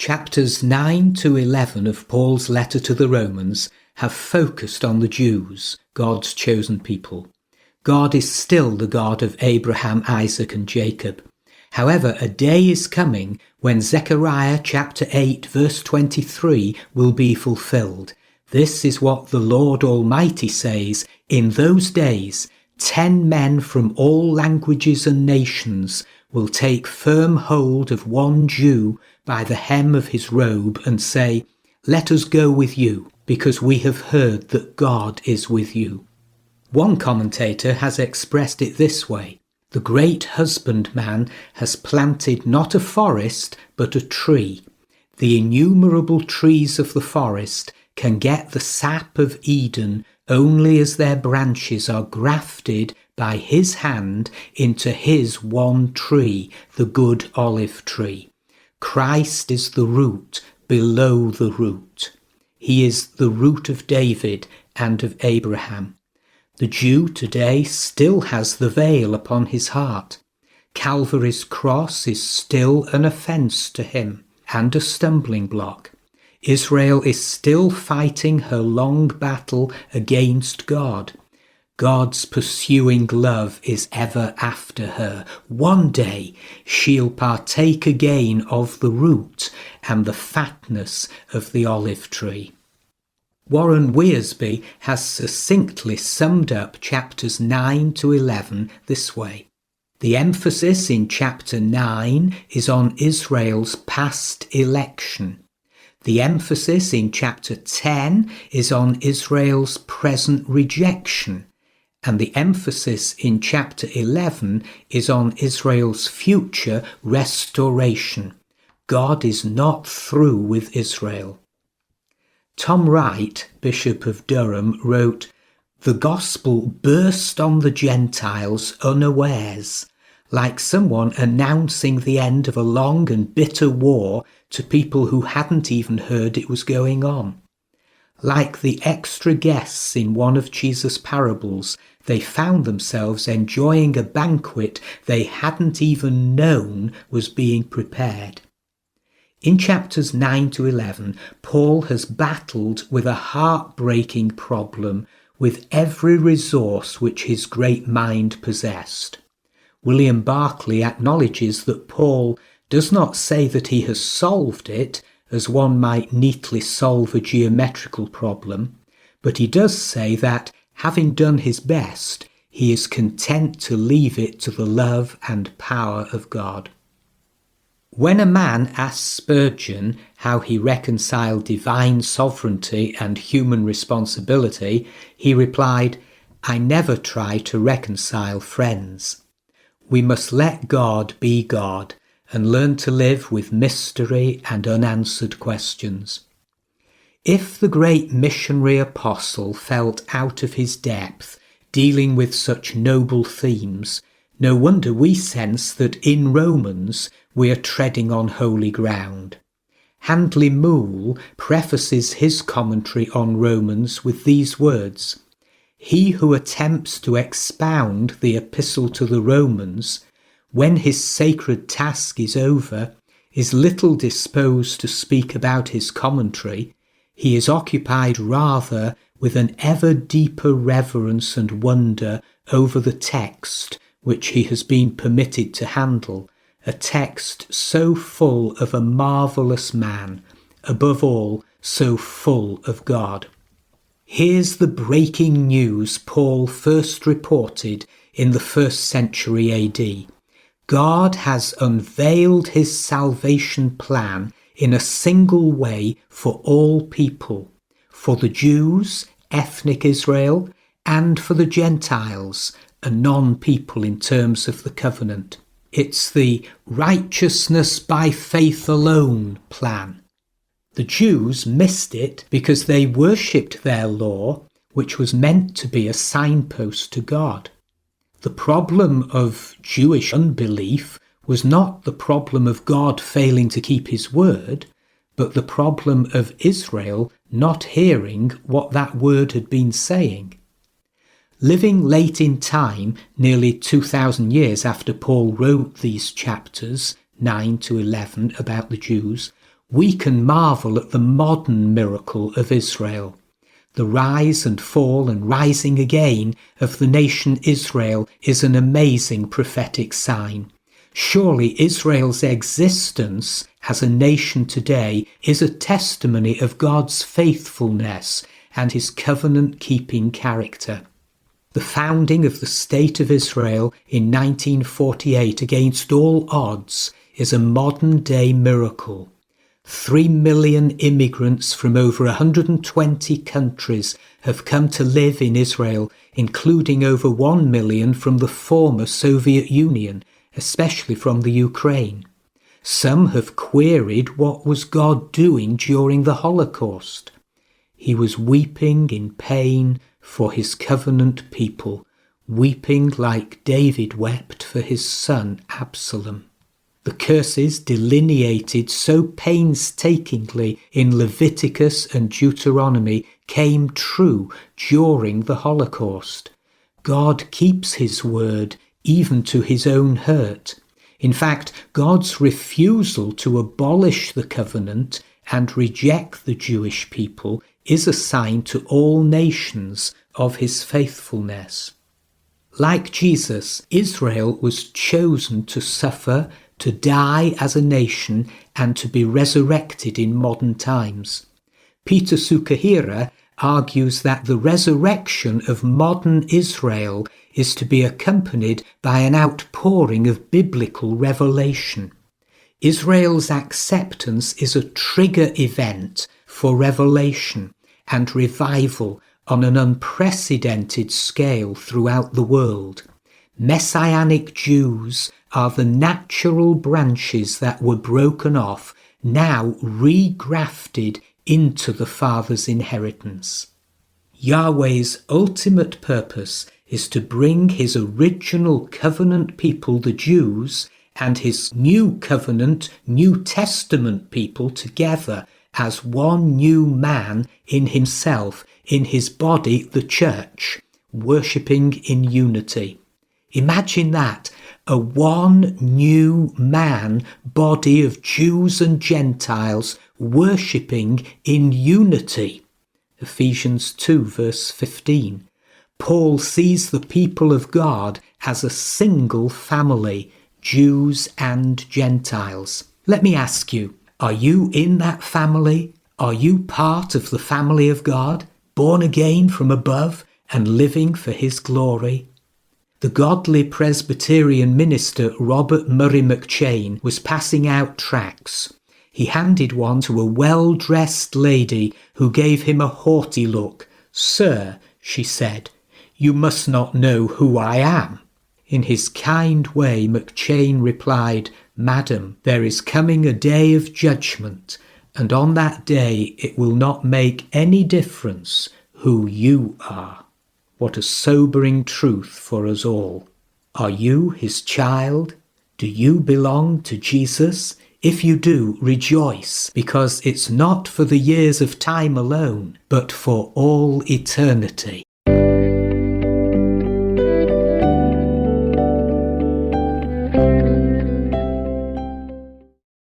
Chapters 9 to 11 of Paul's letter to the Romans have focused on the Jews, God's chosen people. God is still the God of Abraham, Isaac and Jacob. However, a day is coming when Zechariah chapter 8 verse 23 will be fulfilled. This is what the Lord Almighty says: in those days 10 men from all languages and nations will take firm hold of one Jew by the hem of his robe and say, "Let us go with you, because we have heard that God is with you." One commentator has expressed it this way: the great husbandman has planted not a forest but a tree. The innumerable trees of the forest can get the sap of Eden only as their branches are grafted by his hand into his one tree, the good olive tree. Christ is the root below the root. He is the root of David and of Abraham. The Jew today still has the veil upon his heart. Calvary's cross is still an offence to him and a stumbling block. Israel is still fighting her long battle against God. God's pursuing love is ever after her. One day she'll partake again of the root and the fatness of the olive tree. Warren Wiersbe has succinctly summed up chapters 9 to 11 this way: the emphasis in chapter 9 is on Israel's past election. The emphasis in chapter 10 is on Israel's present rejection, and the emphasis in chapter 11 is on Israel's future restoration. God is not through with Israel. Tom Wright, Bishop of Durham, wrote, "The gospel burst on the Gentiles unawares, like someone announcing the end of a long and bitter war to people who hadn't even heard it was going on. Like the extra guests in one of Jesus' parables, they found themselves enjoying a banquet they hadn't even known was being prepared." In chapters 9 to 11, Paul has battled with a heartbreaking problem with every resource which his great mind possessed. William Barclay acknowledges that Paul does not say that he has solved it, as one might neatly solve a geometrical problem, but he does say that, having done his best, he is content to leave it to the love and power of God. When a man asked Spurgeon how he reconciled divine sovereignty and human responsibility, he replied, "I never try to reconcile friends. We must let God be God and learn to live with mystery and unanswered questions." If the great missionary apostle felt out of his depth dealing with such noble themes, no wonder we sense that in Romans we are treading on holy ground. Handley Moule prefaces his commentary on Romans with these words: "He who attempts to expound the epistle to the Romans, when his sacred task is over, is little disposed to speak about his commentary. He is occupied rather with an ever deeper reverence and wonder over the text which he has been permitted to handle, a text so full of a marvellous man, above all, so full of God." Here's the breaking news Paul first reported in the 1st century AD. God has unveiled his salvation plan in a single way for all people, for the Jews, ethnic Israel, and for the Gentiles, a non-people in terms of the covenant. It's the righteousness by faith alone plan. The Jews missed it because they worshipped their law, which was meant to be a signpost to God. The problem of Jewish unbelief was not the problem of God failing to keep his word, but the problem of Israel not hearing what that word had been saying. Living late in time, nearly 2,000 years after Paul wrote these chapters, 9 to 11, about the Jews, we can marvel at the modern miracle of Israel. The rise and fall and rising again of the nation Israel is an amazing prophetic sign. Surely Israel's existence as a nation today is a testimony of God's faithfulness and his covenant-keeping character. The founding of the State of Israel in 1948 against all odds is a modern-day miracle. 3 million immigrants from over 120 countries have come to live in Israel, including over 1 million from the former Soviet Union, especially from the Ukraine. Some have queried what was God doing during the Holocaust. He was weeping in pain for his covenant people, weeping like David wept for his son Absalom. The curses delineated so painstakingly in Leviticus and Deuteronomy came true during the Holocaust. God keeps his word even to his own hurt. In fact, God's refusal to abolish the covenant and reject the Jewish people is a sign to all nations of his faithfulness. Like Jesus, Israel was chosen to suffer, to die as a nation, and to be resurrected in modern times. Peter Sukahira argues that the resurrection of modern Israel is to be accompanied by an outpouring of biblical revelation. Israel's acceptance is a trigger event for revelation and revival on an unprecedented scale throughout the world. Messianic Jews are the natural branches that were broken off, now regrafted into the Father's inheritance. Yahweh's ultimate purpose is to bring his original covenant people, the Jews, and his new covenant, New Testament people together as one new man in himself, in his body, the church, worshipping in unity. Imagine that, a one new man body of Jews and Gentiles worshipping in unity. Ephesians 2 verse 15. Paul sees the people of God as a single family, Jews and Gentiles. Let me ask you, are you in that family? Are you part of the family of God, born again from above and living for his glory? The godly Presbyterian minister Robert Murray McCheyne was passing out tracts. He handed one to a well-dressed lady who gave him a haughty look. "Sir," she said, "you must not know who I am." In his kind way, McCheyne replied, "Madam, there is coming a day of judgment, and on that day it will not make any difference who you are." What a sobering truth for us all. Are you his child? Do you belong to Jesus? If you do, rejoice, because it's not for the years of time alone, but for all eternity.